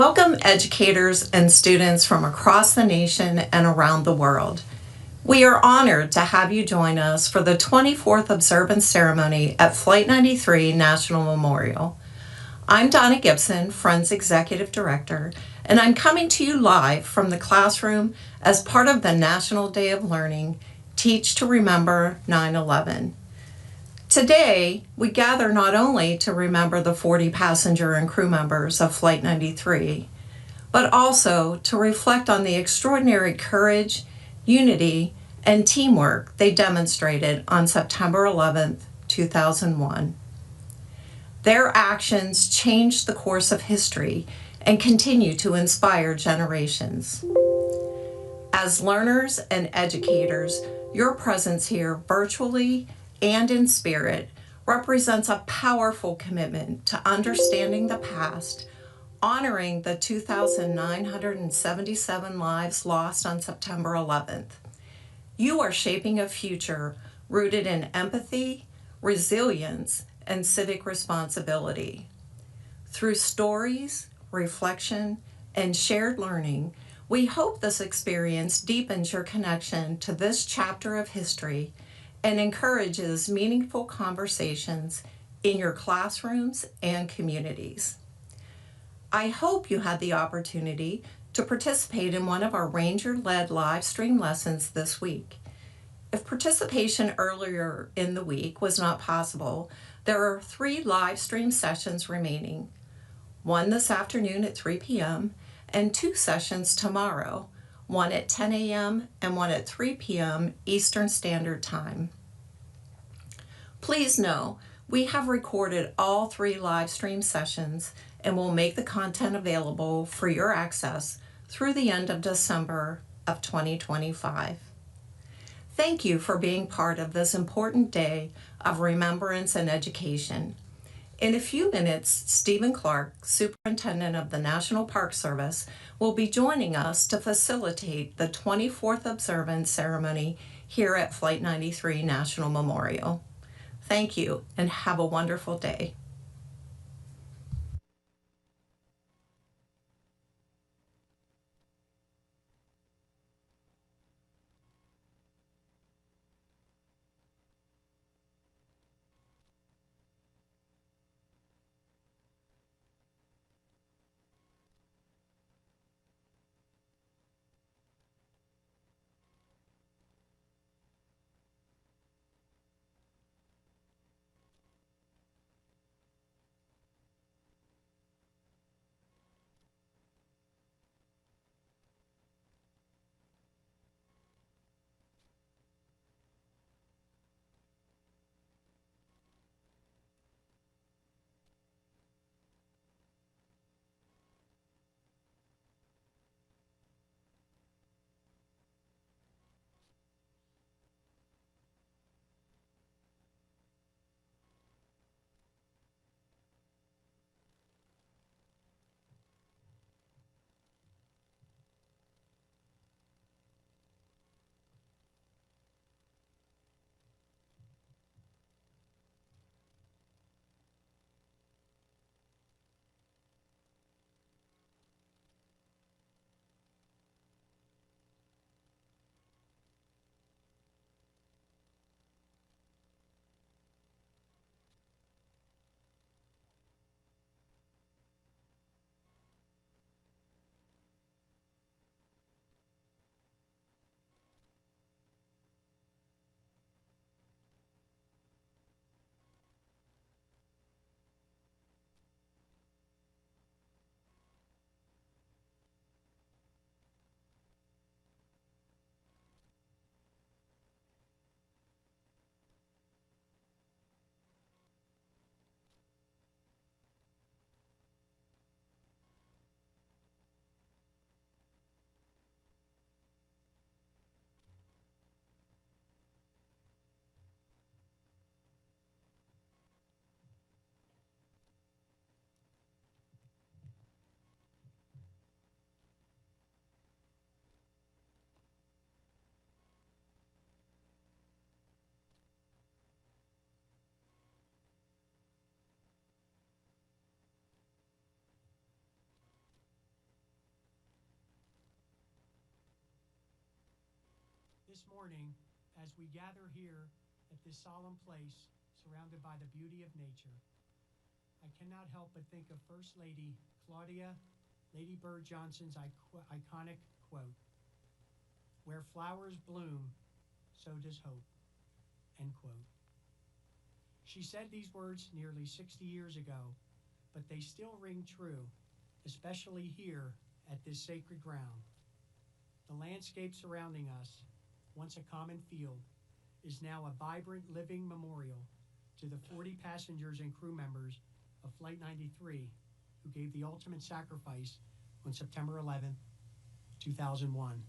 Welcome educators and students from across the nation and around the world. We are honored to have you join us for the 24th observance ceremony at Flight 93 National Memorial. I'm Donna Gibson, Friends Executive Director, and I'm coming to you live from the classroom as part of the National Day of Learning, Teach to Remember 9/11. Today, we gather not only to remember the 40 passenger and crew members of Flight 93, but also to reflect on the extraordinary courage, unity, and teamwork they demonstrated on September 11, 2001. Their actions changed the course of history and continue to inspire generations. As learners and educators, your presence here virtually and in spirit represents a powerful commitment to understanding the past, honoring the 2,977 lives lost on September 11th. You are shaping a future rooted in empathy, resilience, and civic responsibility. Through stories, reflection, and shared learning, we hope this experience deepens your connection to this chapter of history and encourages meaningful conversations in your classrooms and communities. I hope you had the opportunity to participate in one of our Ranger-led live stream lessons this week. If participation earlier in the week was not possible, there are 3 live stream sessions remaining, one this afternoon at 3 p.m. and 2 sessions tomorrow, one at 10 a.m. and one at 3 p.m. Eastern Standard Time. Please know, we have recorded all 3 live stream sessions and will make the content available for your access through the end of December of 2025. Thank you for being part of this important day of remembrance and education. In a few minutes, Stephen Clark, Superintendent of the National Park Service, will be joining us to facilitate the 24th observance ceremony here at Flight 93 National Memorial. Thank you and have a wonderful day. This morning, as we gather here at this solemn place, surrounded by the beauty of nature, I cannot help but think of First Lady Claudia Lady Bird Johnson's iconic quote, "Where flowers bloom, so does hope," end quote. She said these words nearly 60 years ago, but they still ring true, especially here at this sacred ground. The landscape surrounding us, once a common field, is now a vibrant living memorial to the 40 passengers and crew members of Flight 93 who gave the ultimate sacrifice on September 11, 2001.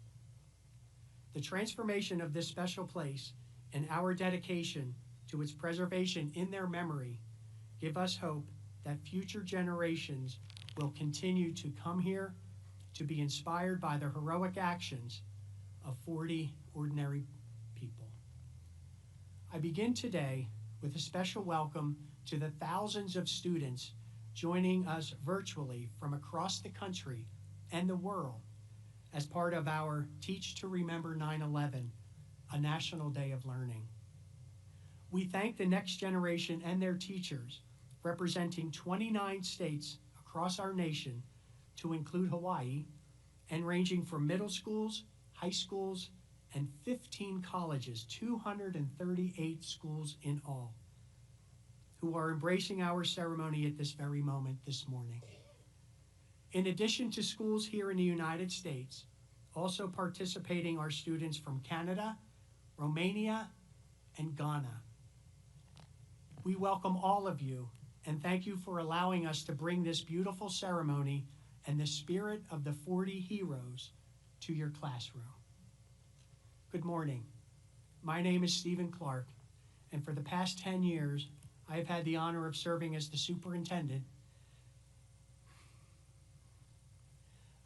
The transformation of this special place and our dedication to its preservation in their memory give us hope that future generations will continue to come here to be inspired by the heroic actions of 40 ordinary people. I begin today with a special welcome to the thousands of students joining us virtually from across the country and the world as part of our Teach to Remember 9/11, a National Day of Learning. We thank the next generation and their teachers, representing 29 states across our nation, to include Hawaii, and ranging from middle schools, high schools, and 15 colleges, 238 schools in all, who are embracing our ceremony at this very moment this morning. In addition to schools here in the United States, also participating are students from Canada, Romania, and Ghana. We welcome all of you and thank you for allowing us to bring this beautiful ceremony and the spirit of the 40 heroes to your classroom. Good morning. My name is Stephen Clark, and for the past 10 years, I have had the honor of serving as the superintendent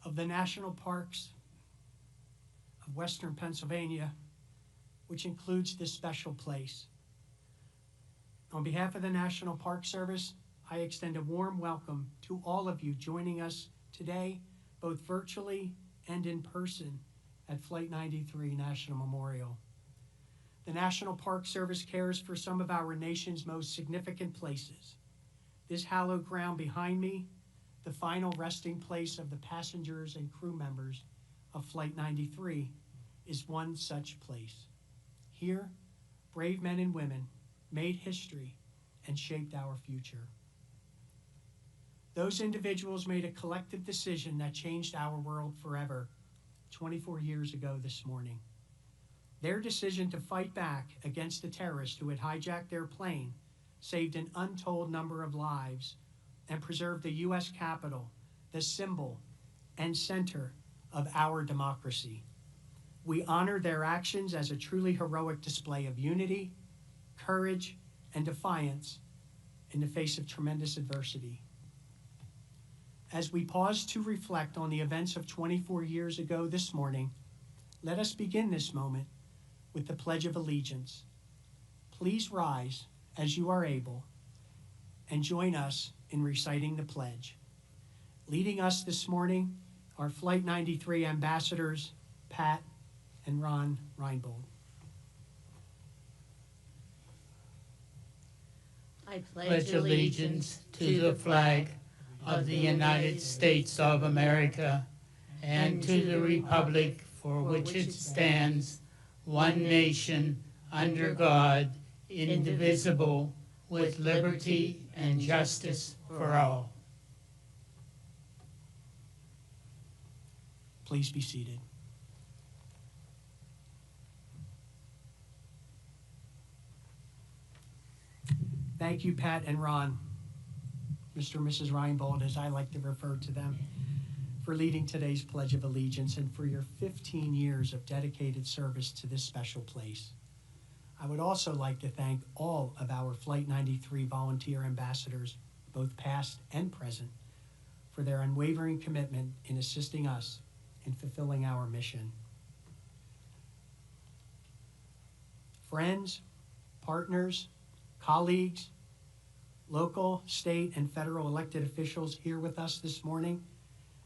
of the National Parks of Western Pennsylvania, which includes this special place. On behalf of the National Park Service, I extend a warm welcome to all of you joining us today, both virtually and in person at Flight 93 National Memorial. The National Park Service cares for some of our nation's most significant places. This hallowed ground behind me, the final resting place of the passengers and crew members of Flight 93, is one such place. Here, brave men and women made history and shaped our future. Those individuals made a collective decision that changed our world forever 24 years ago this morning. Their decision to fight back against the terrorists who had hijacked their plane saved an untold number of lives and preserved the U.S. Capitol, the symbol and center of our democracy. We honor their actions as a truly heroic display of unity, courage, and defiance in the face of tremendous adversity. As we pause to reflect on the events of 24 years ago this morning, let us begin this moment with the Pledge of Allegiance. Please rise as you are able and join us in reciting the pledge. Leading us this morning are Flight 93 ambassadors, Pat and Ron Reinbold. I pledge allegiance to the flag of the United States of America and to the republic for which it stands, one nation, under God, indivisible, with liberty and justice for all. Please be seated. Thank you, Pat and Ron, Mr. and Mrs. Reinbold, as I like to refer to them, for leading today's Pledge of Allegiance and for your 15 years of dedicated service to this special place. I would also like to thank all of our Flight 93 volunteer ambassadors, both past and present, for their unwavering commitment in assisting us in fulfilling our mission. Friends, partners, colleagues, local, state, and federal elected officials here with us this morning,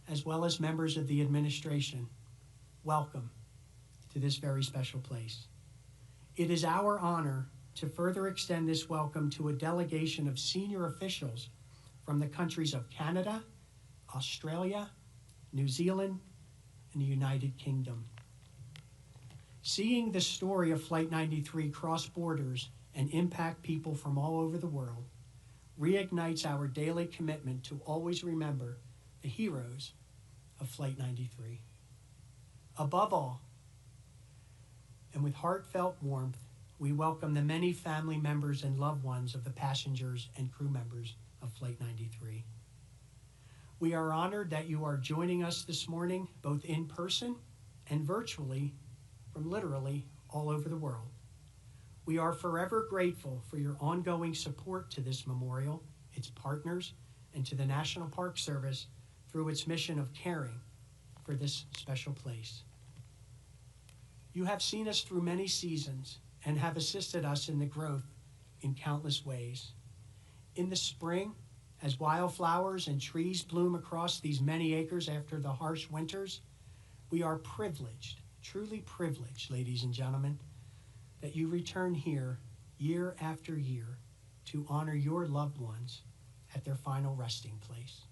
as well as members of the administration, welcome to this very special place. It is our honor to further extend this welcome to a delegation of senior officials from the countries of Canada, Australia, New Zealand, and the United Kingdom. Seeing the story of Flight 93 cross borders and impact people from all over the world reignites our daily commitment to always remember the heroes of Flight 93. Above all, and with heartfelt warmth, we welcome the many family members and loved ones of the passengers and crew members of Flight 93. We are honored that you are joining us this morning, both in person and virtually, from literally all over the world. We are forever grateful for your ongoing support to this memorial, its partners, and to the National Park Service through its mission of caring for this special place. You have seen us through many seasons and have assisted us in the growth in countless ways. In the spring, as wildflowers and trees bloom across these many acres after the harsh winters, we are privileged, truly privileged, ladies and gentlemen, that you return here year after year to honor your loved ones at their final resting place.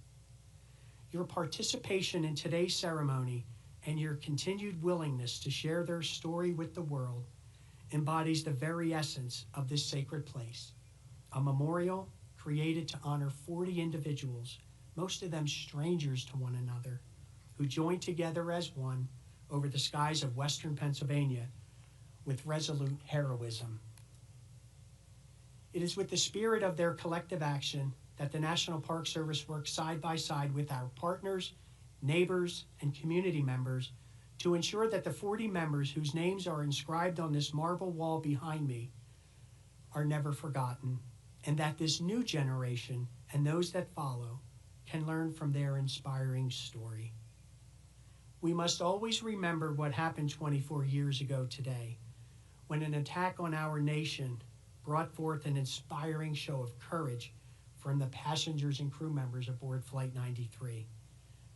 Your participation in today's ceremony and your continued willingness to share their story with the world embodies the very essence of this sacred place, a memorial created to honor 40 individuals, most of them strangers to one another, who joined together as one over the skies of western Pennsylvania with resolute heroism. It is with the spirit of their collective action that the National Park Service works side by side with our partners, neighbors, and community members to ensure that the 40 members whose names are inscribed on this marble wall behind me are never forgotten, and that this new generation and those that follow can learn from their inspiring story. We must always remember what happened 24 years ago today, when an attack on our nation brought forth an inspiring show of courage from the passengers and crew members aboard Flight 93.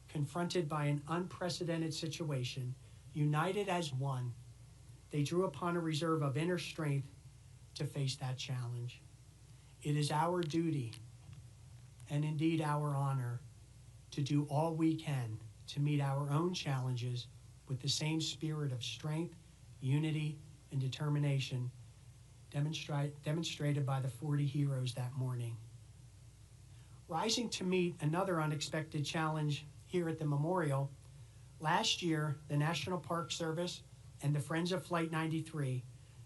Confronted by an unprecedented situation, united as one, they drew upon a reserve of inner strength to face that challenge. It is our duty, and indeed our honor, to do all we can to meet our own challenges with the same spirit of strength, unity, and determination demonstrated by the 40 heroes that morning. Rising to meet another unexpected challenge here at the memorial, last year the National Park Service and the Friends of Flight 93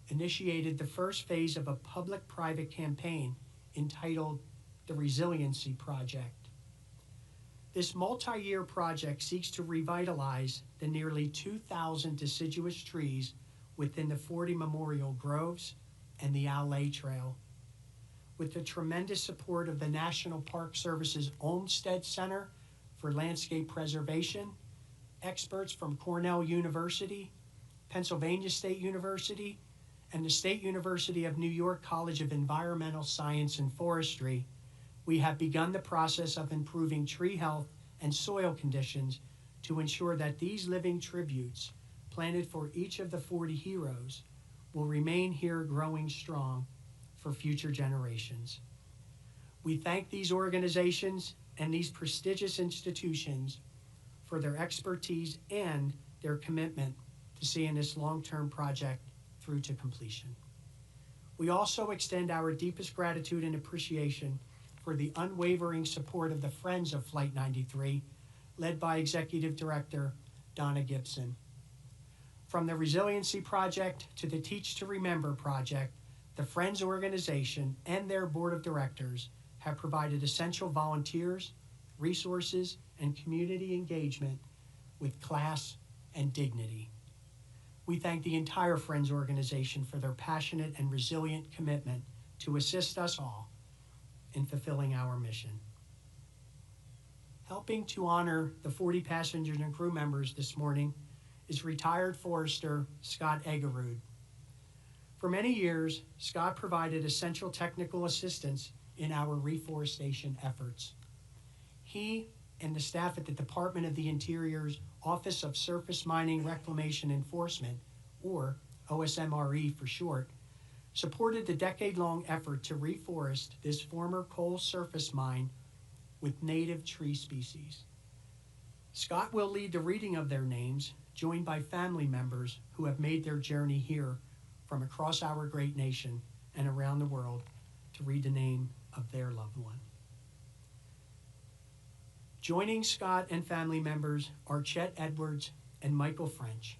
initiated the first phase of a public-private campaign entitled the Resiliency Project. This multi-year project seeks to revitalize the nearly 2,000 deciduous trees within the 40 memorial groves and the Alley Trail. With the tremendous support of the National Park Service's Olmsted Center for Landscape Preservation, experts from Cornell University, Pennsylvania State University, and the State University of New York College of Environmental Science and Forestry, we have begun the process of improving tree health and soil conditions to ensure that these living tributes planted for each of the 40 heroes will remain here growing strong for future generations. We thank these organizations and these prestigious institutions for their expertise and their commitment to seeing this long-term project through to completion. We also extend our deepest gratitude and appreciation for the unwavering support of the Friends of Flight 93, led by Executive Director Donna Gibson. From the Resiliency Project to the Teach to Remember Project, the Friends organization and their board of directors have provided essential volunteers, resources, and community engagement with class and dignity. We thank the entire Friends organization for their passionate and resilient commitment to assist us all in fulfilling our mission. Helping to honor the 40 passengers and crew members this morning is retired forester Scott Eggerud. For many years, Scott provided essential technical assistance in our reforestation efforts. He and the staff at the Department of the Interior's Office of Surface Mining Reclamation Enforcement, or OSMRE for short, supported the decade-long effort to reforest this former coal surface mine with native tree species. Scott will lead the reading of their names, joined by family members who have made their journey here from across our great nation and around the world to read the name of their loved one. Joining Scott and family members are Chet Edwards and Michael French.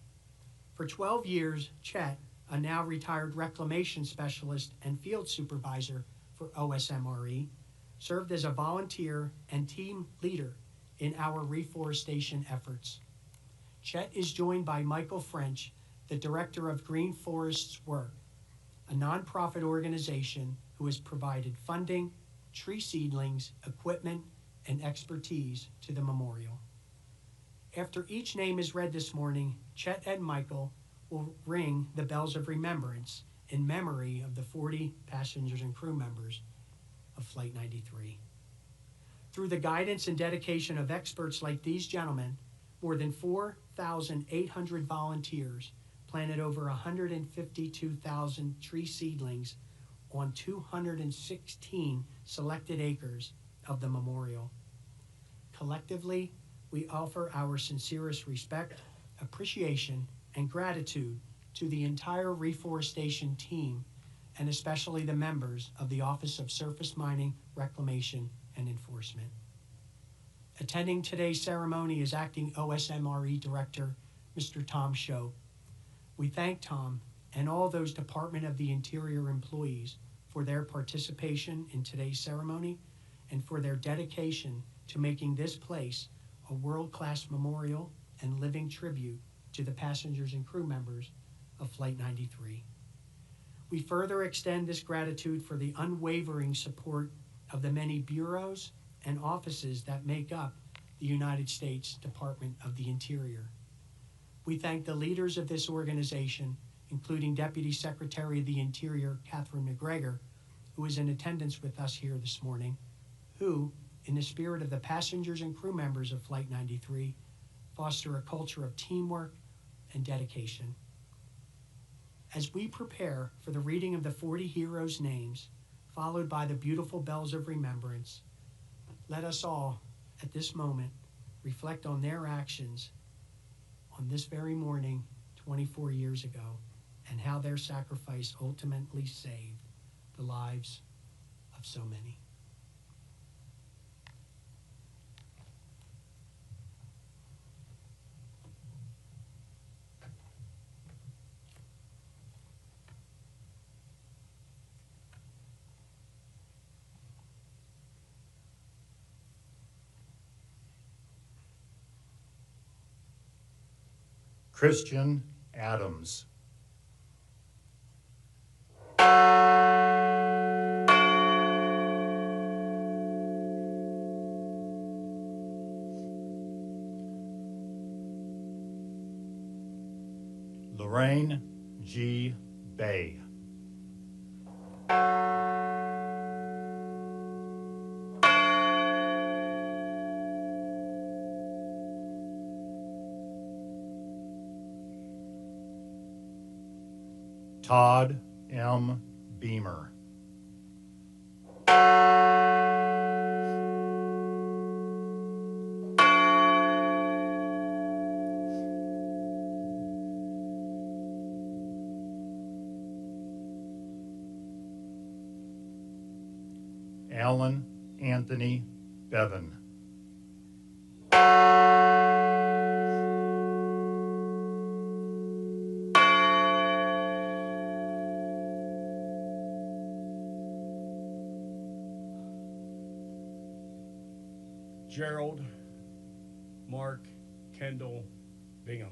For 12 years, Chet, a now retired reclamation specialist and field supervisor for OSMRE, served as a volunteer and team leader in our reforestation efforts. Chet is joined by Michael French, the director of Green Forests Work, a nonprofit organization who has provided funding, tree seedlings, equipment, and expertise to the memorial. After each name is read this morning, Chet and Michael will ring the bells of remembrance in memory of the 40 passengers and crew members of Flight 93. Through the guidance and dedication of experts like these gentlemen, more than 4,800 volunteers planted over 152,000 tree seedlings on 216 selected acres of the memorial. Collectively, we offer our sincerest respect, appreciation, and gratitude to the entire reforestation team, and especially the members of the Office of Surface Mining, Reclamation, and Enforcement. Attending today's ceremony is Acting OSMRE Director, Mr. Tom Show. We thank Tom and all those Department of the Interior employees for their participation in today's ceremony and for their dedication to making this place a world-class memorial and living tribute to the passengers and crew members of Flight 93. We further extend this gratitude for the unwavering support of the many bureaus and offices that make up the United States Department of the Interior. We thank the leaders of this organization, including Deputy Secretary of the Interior, Catherine McGregor, who is in attendance with us here this morning, who, in the spirit of the passengers and crew members of Flight 93, foster a culture of teamwork and dedication. As we prepare for the reading of the 40 heroes' names, followed by the beautiful bells of remembrance, let us all, at this moment, reflect on their actions on this very morning 24 years ago and how their sacrifice ultimately saved the lives of so many. Christian Adams. Lorraine G. Bay. Todd M. Beamer. Alan Anthony Bevan. Gerald Mark Kendall Bingham.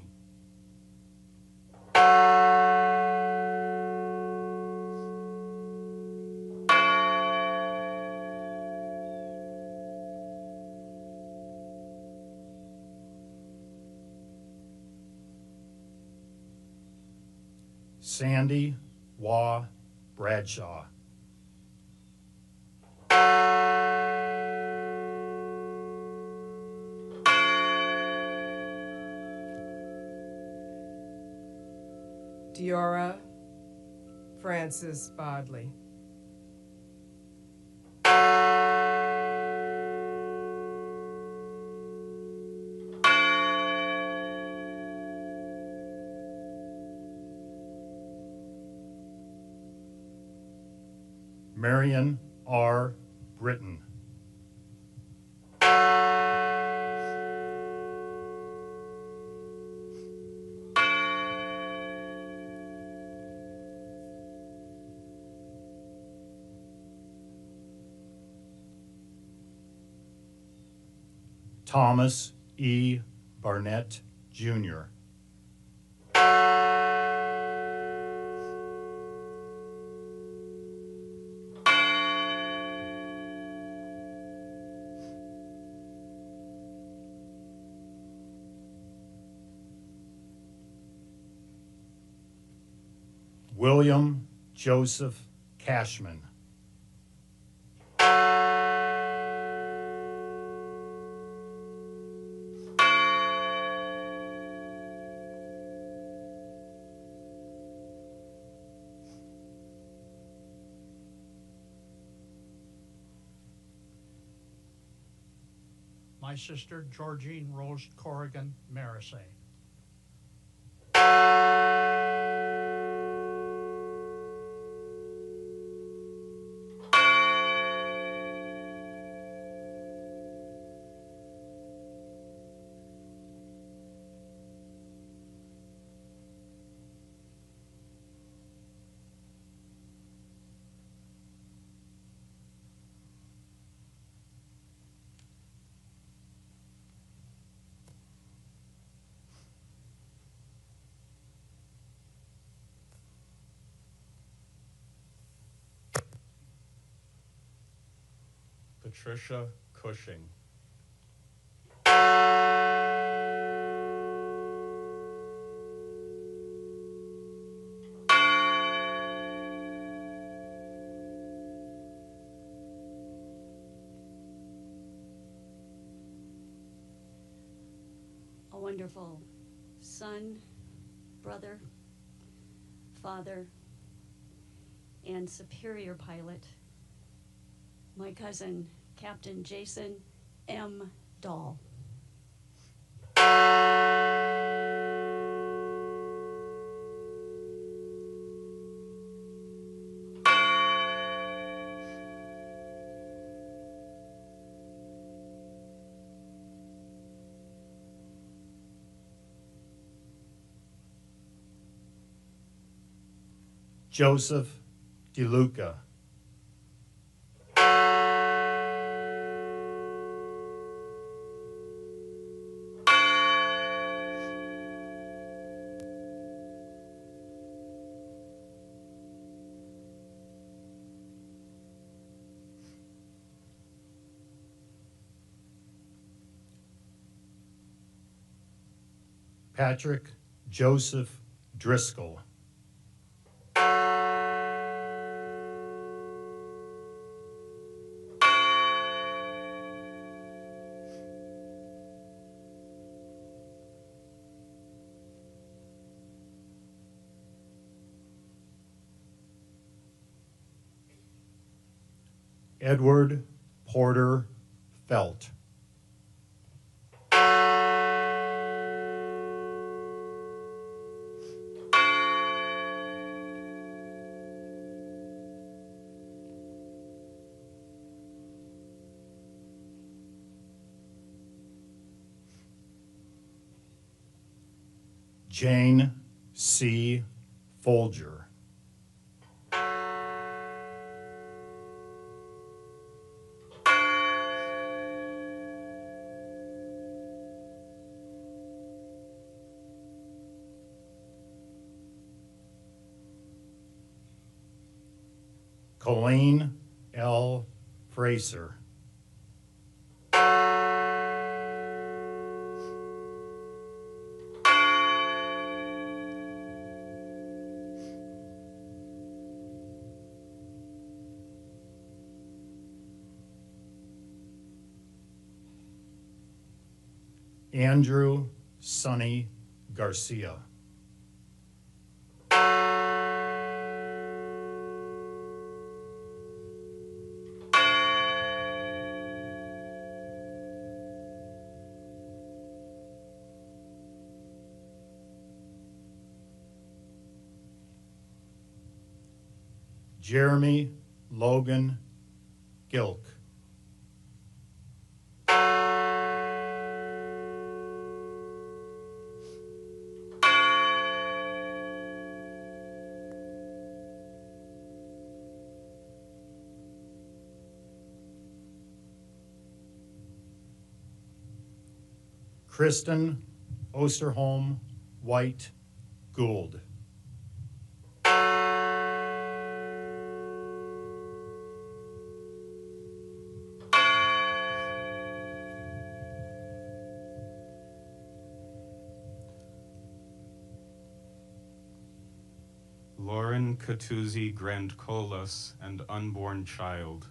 Sandy Waugh Bradshaw. Diora Frances Bodley. Marion R. Britton. Thomas E. Barnett, Jr. William Joseph Cashman. My sister, Georgine Rose Corrigan Marisay. Patricia Cushing. A wonderful son, brother, father, and superior pilot, my cousin, Captain Jason M. Dahl. Joseph DeLuca. Patrick Joseph Driscoll. Edward Porter Felt. Jane C. Folger. Colleen L. Fraser. Andrew Sonny Garcia. Jeremy Logan Gilk. Kristen Osterholm White Gould. Lauren Catuzzi Grandcolas and unborn child.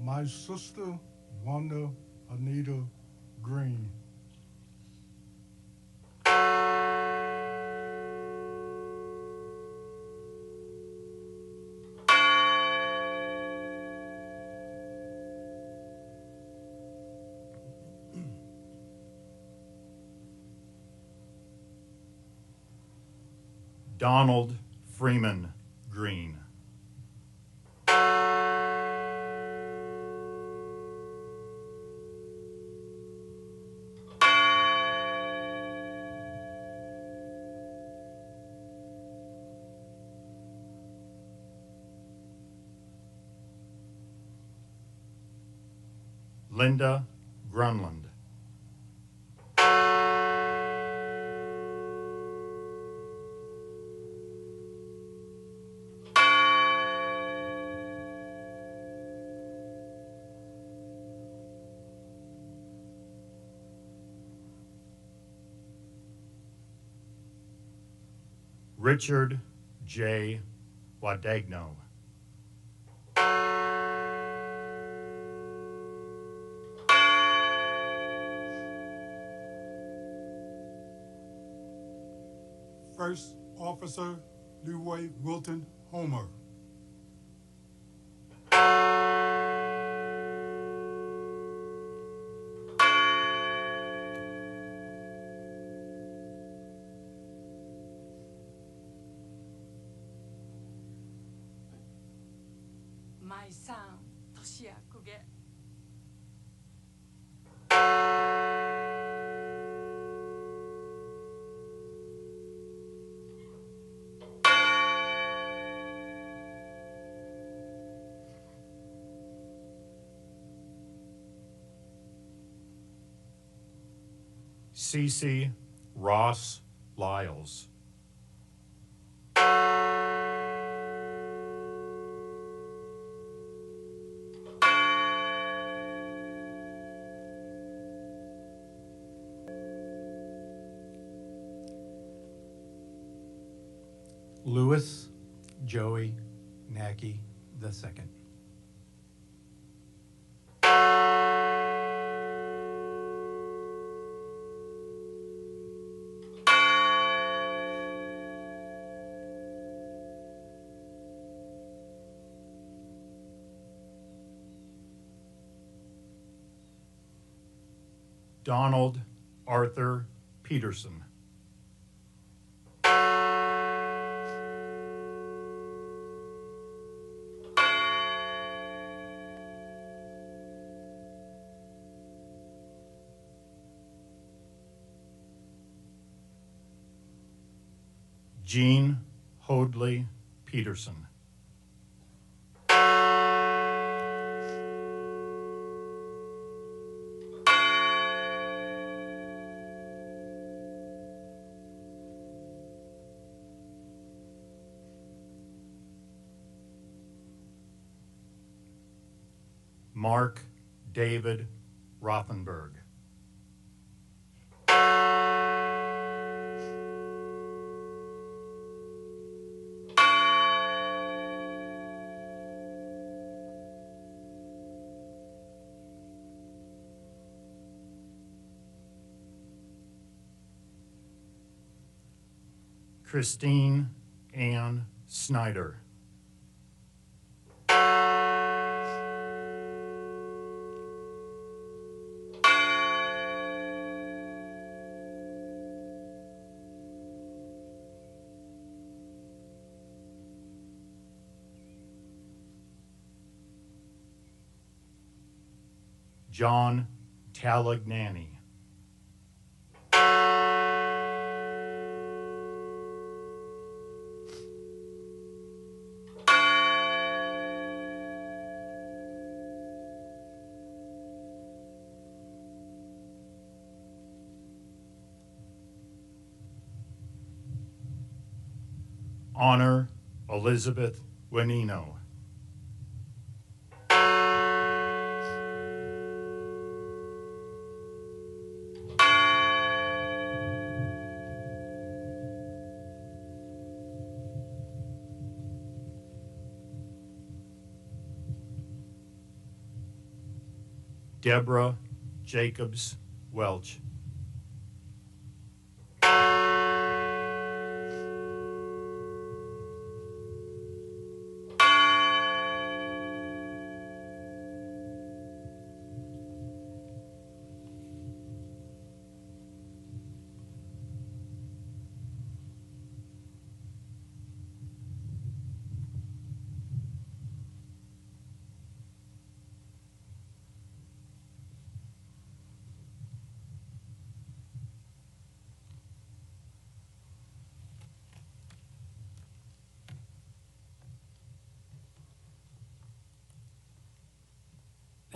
My sister, Wanda Anita Green. Donald Freeman Green. Linda Grunland. Richard J. Wadagno. First Officer Leroy Wilton Homer. My son, Toshia Kuge. Cece Ross Lyles. Louis Joey Nackey II. Donald Arthur Peterson. Jean Hoadley Peterson. Mark David Rothenberg. Christine Ann Snyder. John Talagnani. Honor Elizabeth Wenino. Deborah Jacobs Welch.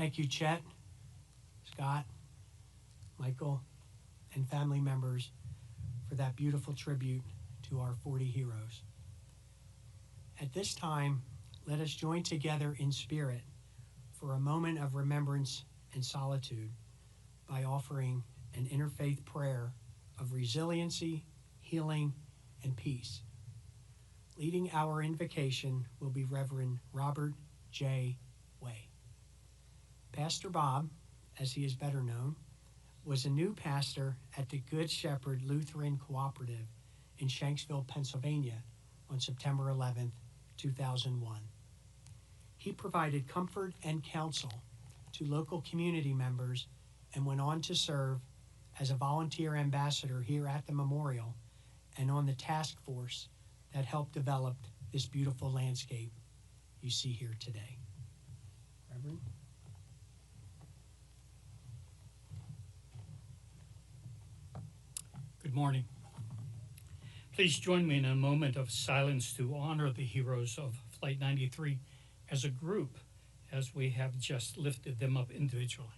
Thank you, Chet, Scott, Michael, and family members for that beautiful tribute to our 40 heroes. At this time, let us join together in spirit for a moment of remembrance and solitude by offering an interfaith prayer of resiliency, healing, and peace. Leading our invocation will be Reverend Robert J. Way. Pastor Bob, as he is better known, was a new pastor at the Good Shepherd Lutheran Cooperative in Shanksville, Pennsylvania on September 11, 2001. He provided comfort and counsel to local community members and went on to serve as a volunteer ambassador here at the memorial and on the task force that helped develop this beautiful landscape you see here today. Reverend? Good morning. Please join me in a moment of silence to honor the heroes of Flight 93 as a group, as we have just lifted them up individually.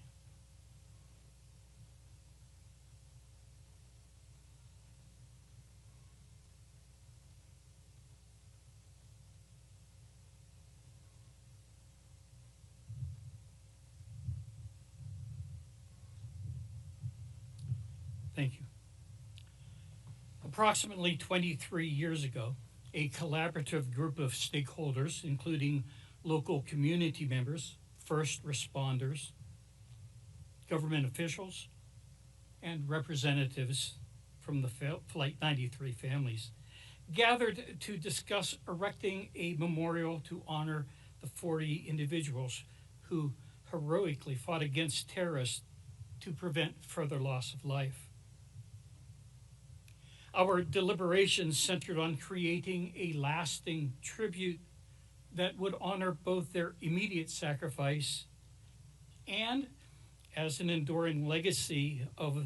Thank you. Approximately 23 years ago, a collaborative group of stakeholders, including local community members, first responders, government officials, and representatives from the Flight 93 families, gathered to discuss erecting a memorial to honor the 40 individuals who heroically fought against terrorists to prevent further loss of life. Our deliberations centered on creating a lasting tribute that would honor both their immediate sacrifice and as an enduring legacy of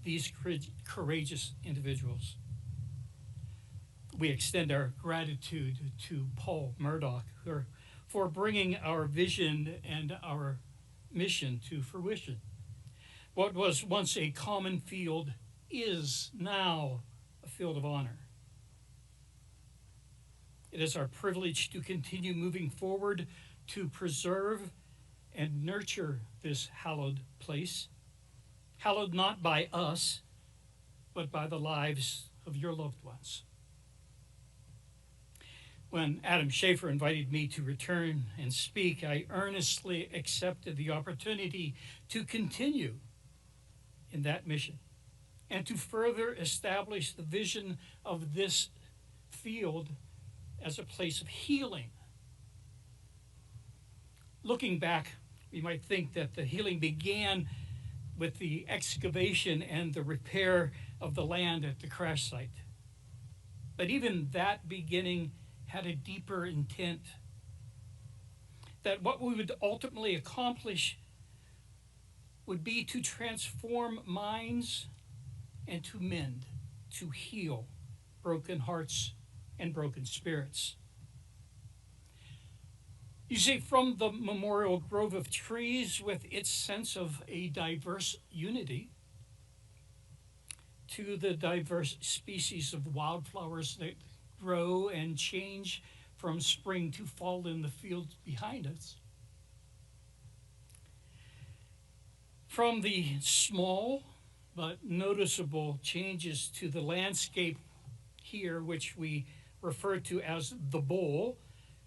these courageous individuals. We extend our gratitude to Paul Murdoch for bringing our vision and our mission to fruition. What was once a common field is now a field of honor. It is our privilege to continue moving forward to preserve and nurture this hallowed place, hallowed not by us, but by the lives of your loved ones. When Adam Schaefer invited me to return and speak, I earnestly accepted the opportunity to continue in that mission and to further establish the vision of this field as a place of healing. Looking back, we might think that the healing began with the excavation and the repair of the land at the crash site. But even that beginning had a deeper intent, that what we would ultimately accomplish would be to transform minds and to mend, to heal broken hearts and broken spirits. You see, from the memorial grove of trees with its sense of a diverse unity to the diverse species of wildflowers that grow and change from spring to fall in the fields behind us, from the small but noticeable changes to the landscape here, which we refer to as the bowl,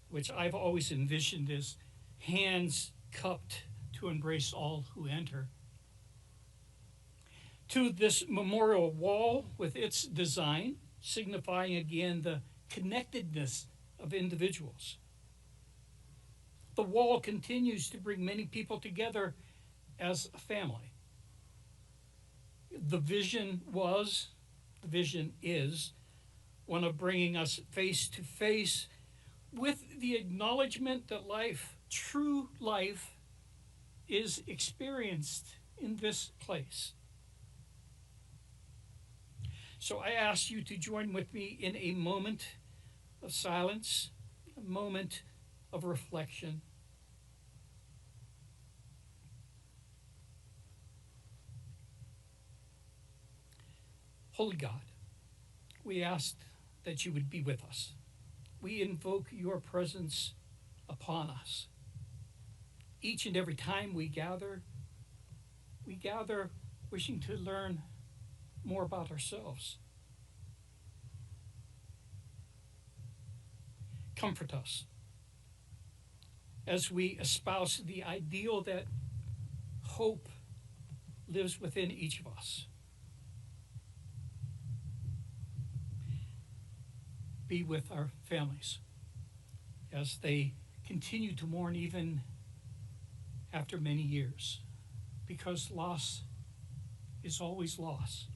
which I've always envisioned as hands cupped to embrace all who enter, to this memorial wall with its design, signifying again the connectedness of individuals. The wall continues to bring many people together as a family. The vision is one of bringing us face to face with the acknowledgement that life, true life, is experienced in this place. So I ask you to join with me in a moment of silence, a moment of reflection. Holy God, we ask that you would be with us. We invoke your presence upon us. Each and every time we gather wishing to learn more about ourselves. Comfort us as we espouse the ideal that hope lives within each of us. Be with our families as they continue to mourn even after many years, because loss is always loss.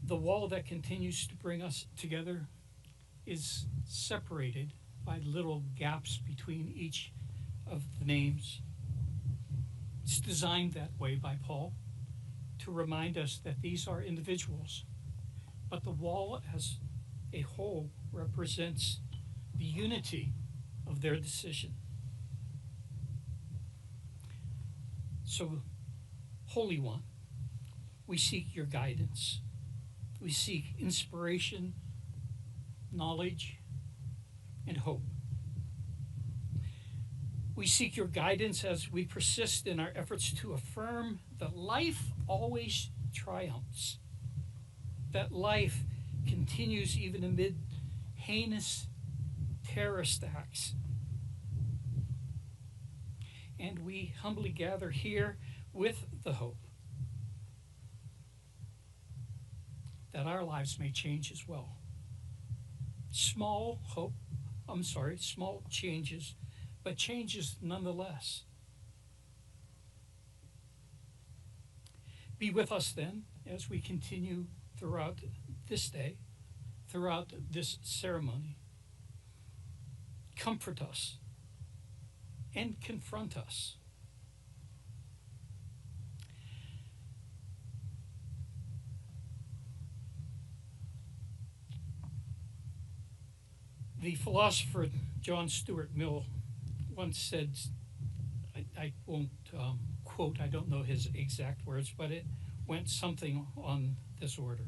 The wall that continues to bring us together is separated by little gaps between each of the names. It's designed that way by Paul to remind us that these are individuals, but the wall as a whole represents the unity of their decision. So, Holy One, we seek your guidance. We seek inspiration, knowledge, and hope. We seek your guidance as we persist in our efforts to affirm that life always triumphs, that life continues even amid heinous terrorist acts. And we humbly gather here with the hope that our lives may change as well. Small changes, but changes nonetheless. Be with us then as we continue throughout this day, throughout this ceremony. Comfort us and confront us. The philosopher John Stuart Mill once said, I won't quote, I don't know his exact words, but it went something on this order.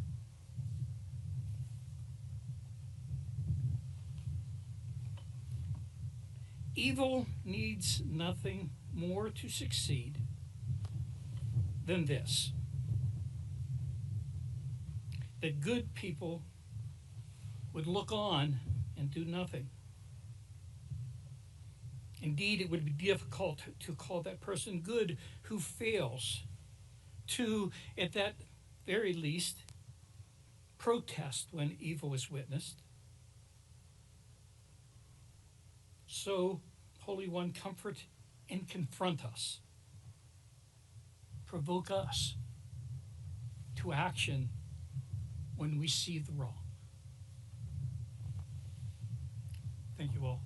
Evil needs nothing more to succeed than this: that good people would look on and do nothing. Indeed, it would be difficult to call that person good who fails to, at that very least, protest when evil is witnessed. So, Holy One, comfort and confront us. Provoke us to action when we see the wrong. Thank you all.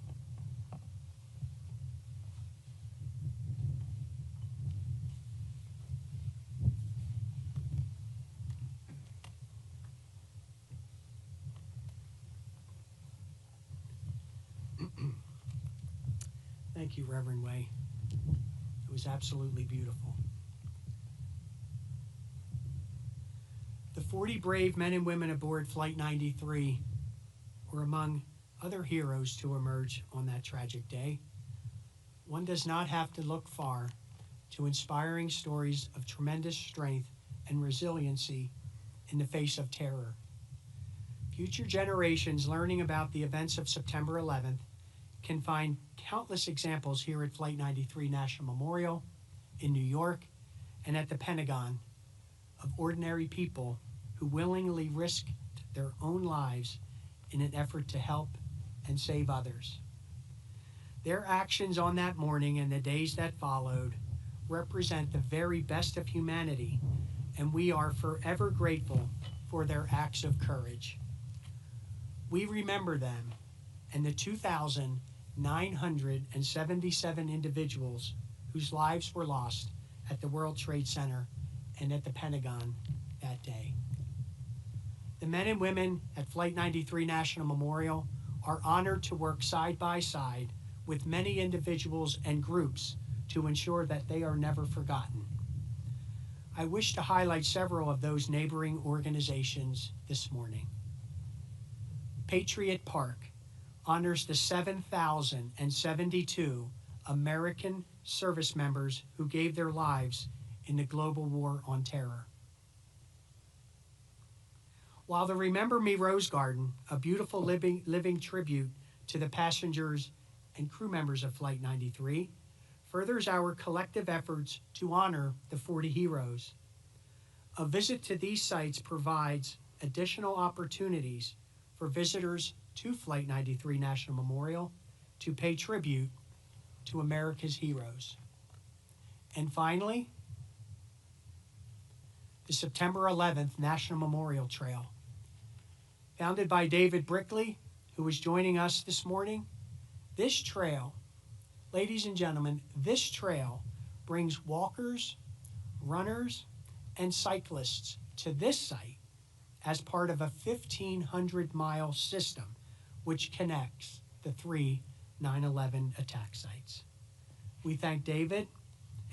Thank you, Reverend Way. It was absolutely beautiful. The 40 brave men and women aboard Flight 93 were among other heroes to emerge on that tragic day. One does not have to look far to inspiring stories of tremendous strength and resiliency in the face of terror. Future generations learning about the events of September 11th can find countless examples here at Flight 93 National Memorial, in New York, and at the Pentagon of ordinary people who willingly risked their own lives in an effort to help and save others. Their actions on that morning and the days that followed represent the very best of humanity, and we are forever grateful for their acts of courage. We remember them and the 2,977 individuals whose lives were lost at the World Trade Center and at the Pentagon that day. The men and women at Flight 93 National Memorial are honored to work side by side with many individuals and groups to ensure that they are never forgotten. I wish to highlight several of those neighboring organizations this morning. Patriot Park honors the 7,072 American service members who gave their lives in the global war on terror. While the Remember Me Rose Garden, a beautiful living tribute to the passengers and crew members of Flight 93, furthers our collective efforts to honor the 40 heroes. A visit to these sites provides additional opportunities for visitors to Flight 93 National Memorial to pay tribute to America's heroes. And finally, the September 11th National Memorial Trail. Founded by David Brickley, who is joining us this morning, this trail, ladies and gentlemen, this trail brings walkers, runners, and cyclists to this site as part of a 1,500-mile system which connects the three 9/11 attack sites. We thank David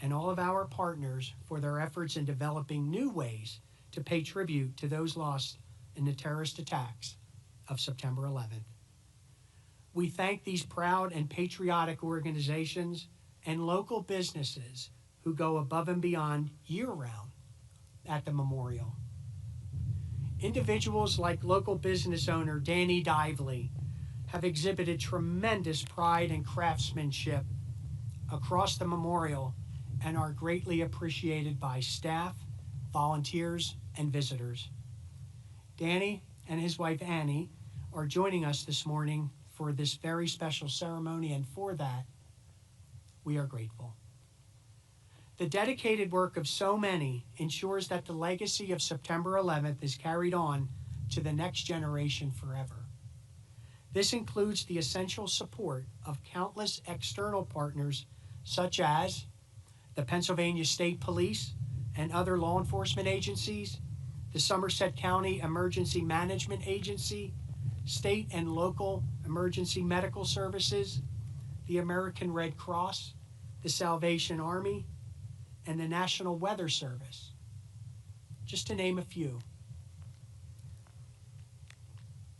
and all of our partners for their efforts in developing new ways to pay tribute to those lost in the terrorist attacks of September 11th. We thank these proud and patriotic organizations and local businesses who go above and beyond year-round at the memorial. Individuals like local business owner Danny Dively have exhibited tremendous pride and craftsmanship across the memorial and are greatly appreciated by staff, volunteers, and visitors. Danny and his wife Annie are joining us this morning for this very special ceremony, and for that, we are grateful. The dedicated work of so many ensures that the legacy of September 11th is carried on to the next generation forever. This includes the essential support of countless external partners such as the Pennsylvania State Police and other law enforcement agencies, the Somerset County Emergency Management Agency, state and local emergency medical services, the American Red Cross, the Salvation Army, and the National Weather Service, just to name a few.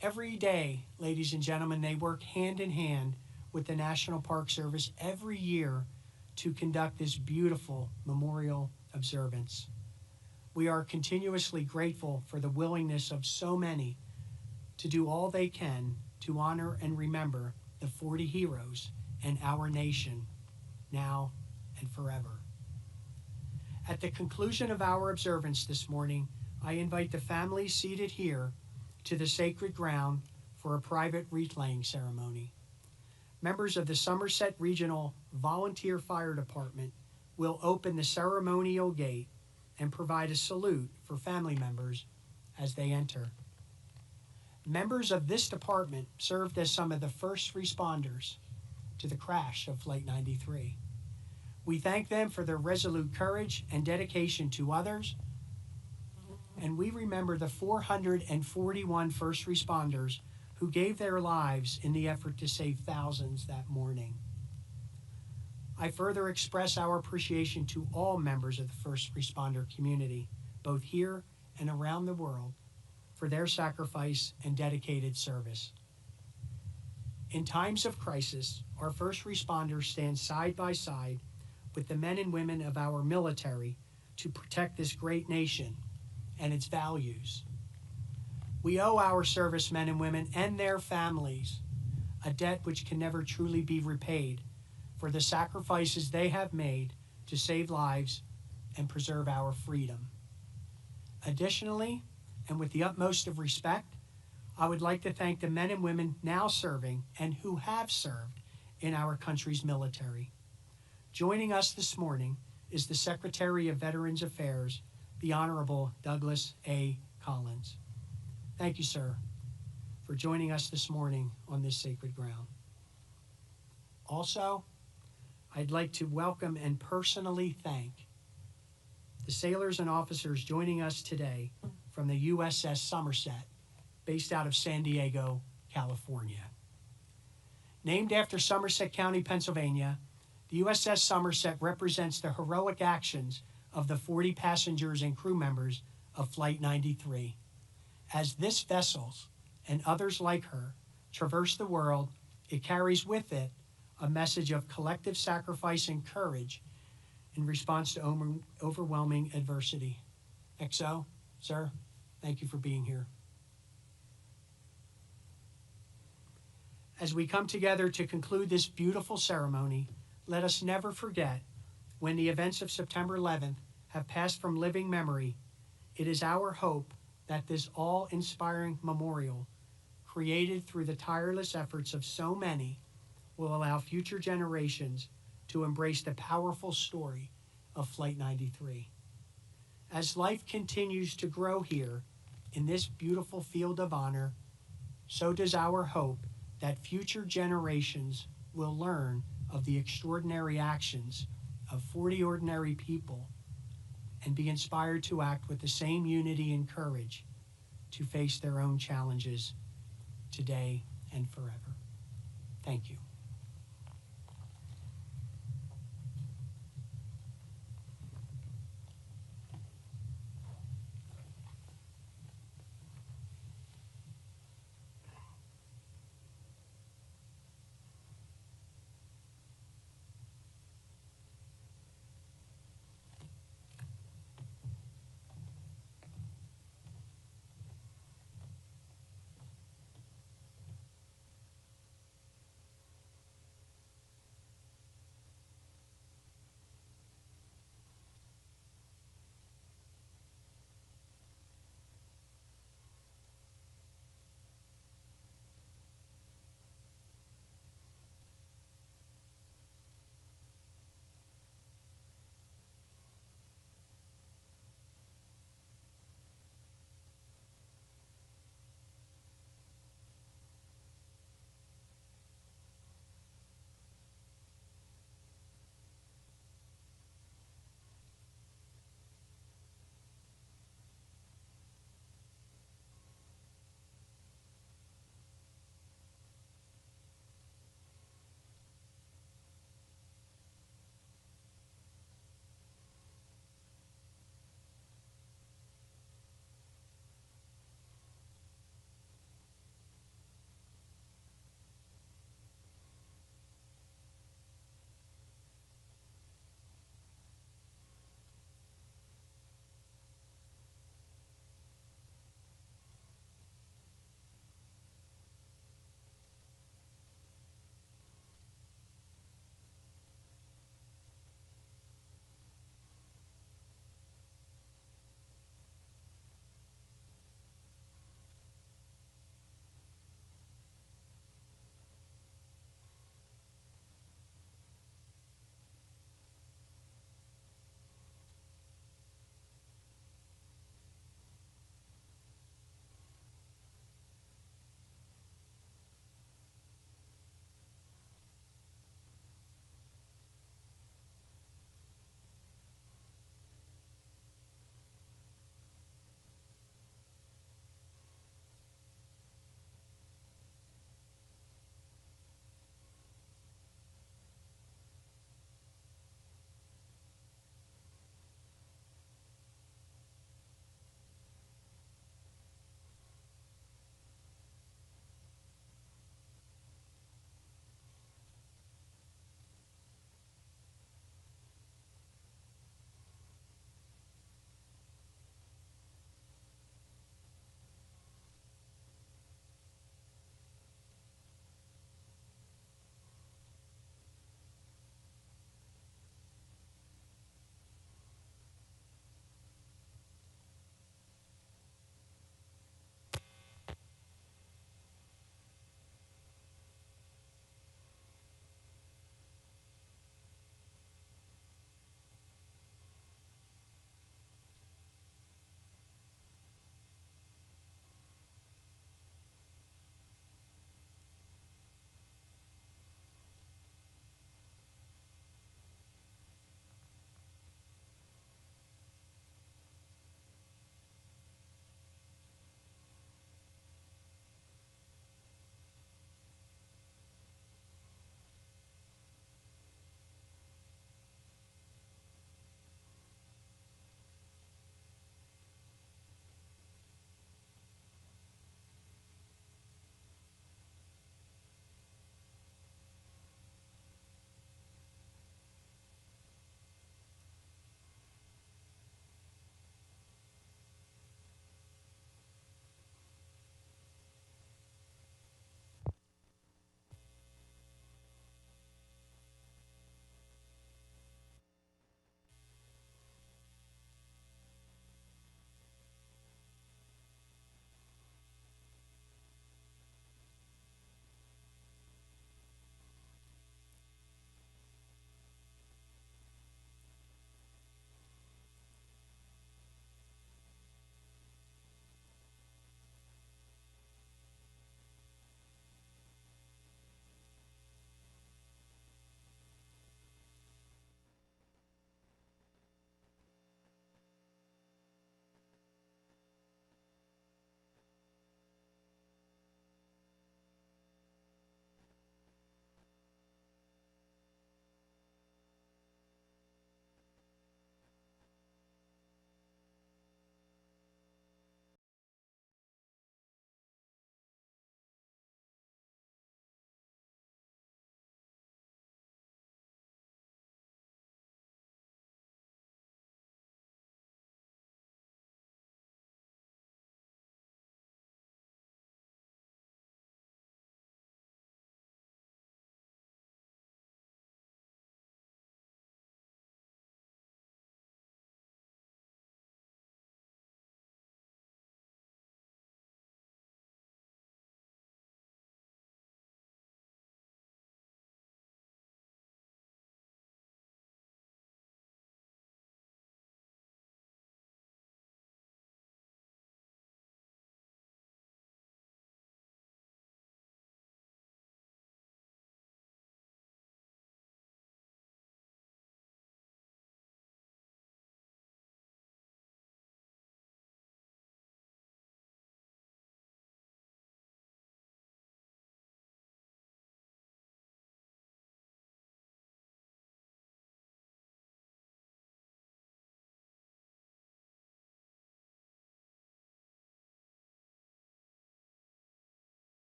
Every day, ladies and gentlemen, they work hand in hand with the National Park Service every year to conduct this beautiful memorial observance. We are continuously grateful for the willingness of so many to do all they can to honor and remember the 40 heroes and our nation, now and forever. At the conclusion of our observance this morning, I invite the families seated here to the sacred ground for a private wreath-laying ceremony. Members of the Somerset Regional Volunteer Fire Department will open the ceremonial gate and provide a salute for family members as they enter. Members of this department served as some of the first responders to the crash of Flight 93. We thank them for their resolute courage and dedication to others, and we remember the 441 first responders who gave their lives in the effort to save thousands that morning. I further express our appreciation to all members of the first responder community, both here and around the world, for their sacrifice and dedicated service. In times of crisis, our first responders stand side by side with the men and women of our military to protect this great nation and its values. We owe our servicemen and women and their families a debt which can never truly be repaid for the sacrifices they have made to save lives and preserve our freedom. Additionally, and with the utmost of respect, I would like to thank the men and women now serving and who have served in our country's military. Joining us this morning is the Secretary of Veterans Affairs, the Honorable Douglas A. Collins. Thank you, sir, for joining us this morning on this sacred ground. Also, I'd like to welcome and personally thank the sailors and officers joining us today from the USS Somerset, based out of San Diego, California. Named after Somerset County, Pennsylvania, the USS Somerset represents the heroic actions of the 40 passengers and crew members of Flight 93. As this vessel and others like her traverse the world, it carries with it a message of collective sacrifice and courage in response to overwhelming adversity. XO, sir, thank you for being here. As we come together to conclude this beautiful ceremony, let us never forget, when the events of September 11th have passed from living memory, it is our hope that this awe-inspiring memorial, created through the tireless efforts of so many, will allow future generations to embrace the powerful story of Flight 93. As life continues to grow here in this beautiful field of honor, so does our hope that future generations will learn of the extraordinary actions of 40 ordinary people and be inspired to act with the same unity and courage to face their own challenges today and forever. Thank you.